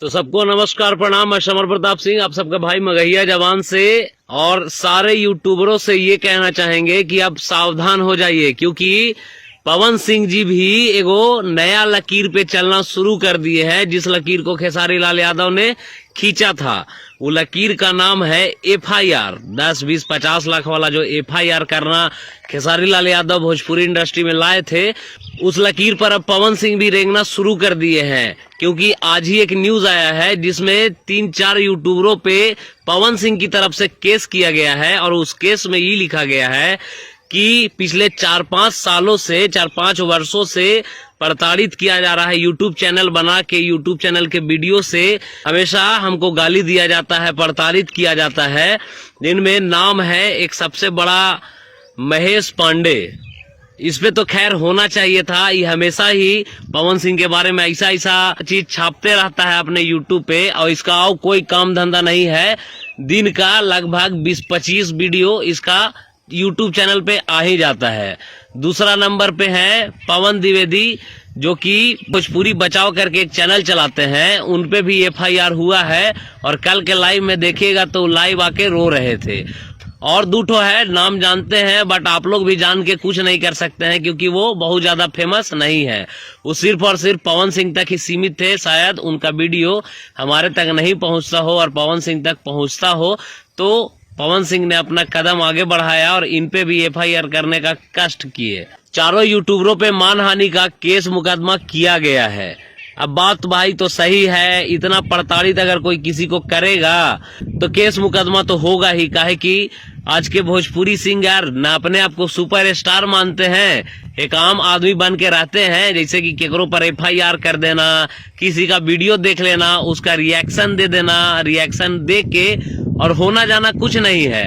तो सबको नमस्कार प्रणाम। मैं समर प्रताप सिंह, आप सबका भाई मगहिया जवान से, और सारे यूट्यूबरों से ये कहना चाहेंगे कि अब सावधान हो जाइए, क्योंकि पवन सिंह जी भी एगो नया लकीर पे चलना शुरू कर दिए हैं। जिस लकीर को खेसारी लाल यादव ने खींचा था, वो लकीर का नाम है FIR। 10, 20, 50 लाख वाला जो FIR करना खेसारी लाल यादव भोजपुरी इंडस्ट्री में लाए थे, उस लकीर पर अब पवन सिंह भी रेंगना शुरू कर दिए हैं। क्योंकि आज ही एक न्यूज आया है जिसमें 3-4 यूट्यूबरों पे पवन सिंह की तरफ से केस किया गया है, और उस केस में ये लिखा गया है कि पिछले 4-5 वर्षों से प्रताड़ित किया जा रहा है। यूट्यूब चैनल बना के यूट्यूब चैनल के वीडियो से हमेशा हमको गाली दिया जाता है, प्रताड़ित किया जाता है। जिनमें नाम है एक सबसे बड़ा महेश पांडे। इस पे तो खैर होना चाहिए था। ये हमेशा ही पवन सिंह के बारे में ऐसा चीज छापते रहता है अपने यूट्यूब पे, और इसका और कोई काम धंधा नहीं है। दिन का लगभग 20-25 वीडियो इसका यूट्यूब चैनल पे आ ही जाता है। दूसरा नंबर पे है पवन द्विवेदी, जो कि भोजपुरी बचाव करके एक चैनल चलाते हैं। उन पे भी FIR हुआ है, और कल के लाइव में देखिएगा तो लाइव आके रो रहे थे। और दूठो है, नाम जानते हैं बट आप लोग भी जान के कुछ नहीं कर सकते हैं, क्योंकि वो बहुत ज्यादा फेमस नहीं है। वो सिर्फ और सिर्फ पवन सिंह तक ही सीमित थे। शायद उनका वीडियो हमारे तक नहीं पहुंचता हो, और पवन सिंह तक पहुंचता हो तो पवन सिंह ने अपना कदम आगे बढ़ाया और इन पे भी FIR करने का कष्ट किए। चारों यूट्यूबरों पे मानहानि का केस मुकदमा किया गया है। अब बात भाई तो सही है, इतना प्रताड़ित अगर कोई किसी को करेगा तो केस मुकदमा तो होगा ही। काहे कि आज के भोजपुरी सिंगर न अपने आप को सुपर स्टार मानते हैं, एक आम आदमी बन के रहते हैं। जैसे कि केकरो पर FIR कर देना, किसी का वीडियो देख लेना, उसका रिएक्शन दे देना, रिएक्शन दे के और होना जाना कुछ नहीं है।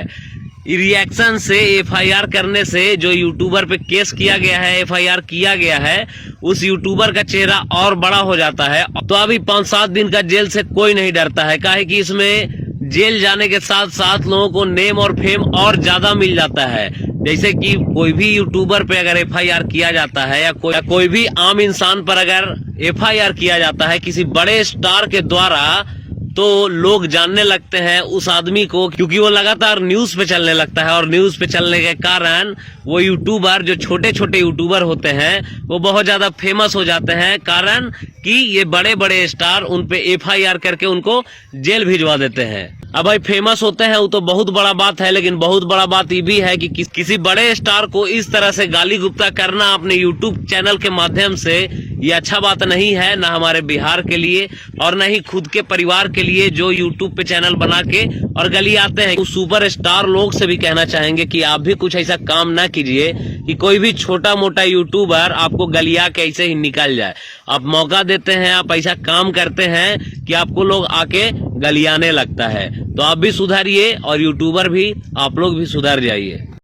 रिएक्शन से, FIR करने से जो यूट्यूबर पे केस किया गया है, FIR किया गया है, उस यूट्यूबर का चेहरा और बड़ा हो जाता है। तो अभी 5-7 दिन का जेल से कोई नहीं डरता है। काहे कि इसमें जेल जाने के साथ साथ लोगों को नेम और फेम और ज्यादा मिल जाता है। जैसे कि कोई भी यूट्यूबर पे अगर FIR किया जाता है, या कोई भी आम इंसान पर अगर FIR किया जाता है किसी बड़े स्टार के द्वारा, तो लोग जानने लगते हैं उस आदमी को, क्योंकि वो लगातार न्यूज पे चलने लगता है। और न्यूज पे चलने के कारण वो यूट्यूबर, जो छोटे छोटे यूट्यूबर होते हैं, वो बहुत ज्यादा फेमस हो जाते हैं। कारण कि ये बड़े बड़े स्टार उन पे FIR करके उनको जेल भिजवा देते हैं। अब भाई फेमस होते हैं वो तो बहुत बड़ा बात है, लेकिन बहुत बड़ा बात ये भी है कि किसी बड़े स्टार को इस तरह से गाली गुप्ता करना अपने यूट्यूब चैनल के माध्यम से, ये अच्छा बात नहीं है, ना हमारे बिहार के लिए और न ही खुद के परिवार के लिए, जो यूट्यूब पे चैनल बना के और गली आते हैं। उस सुपर स्टार लोग से भी कहना चाहेंगे कि आप भी कुछ ऐसा काम ना कीजिए कि कोई भी छोटा मोटा यूट्यूबर आपको गलिया के ऐसे ही निकल जाए। आप मौका देते हैं, आप ऐसा काम करते हैं कि आपको लोग आके गलियाने लगता है। तो आप भी सुधरिए, और यूट्यूबर भी, आप लोग भी सुधर जाइए।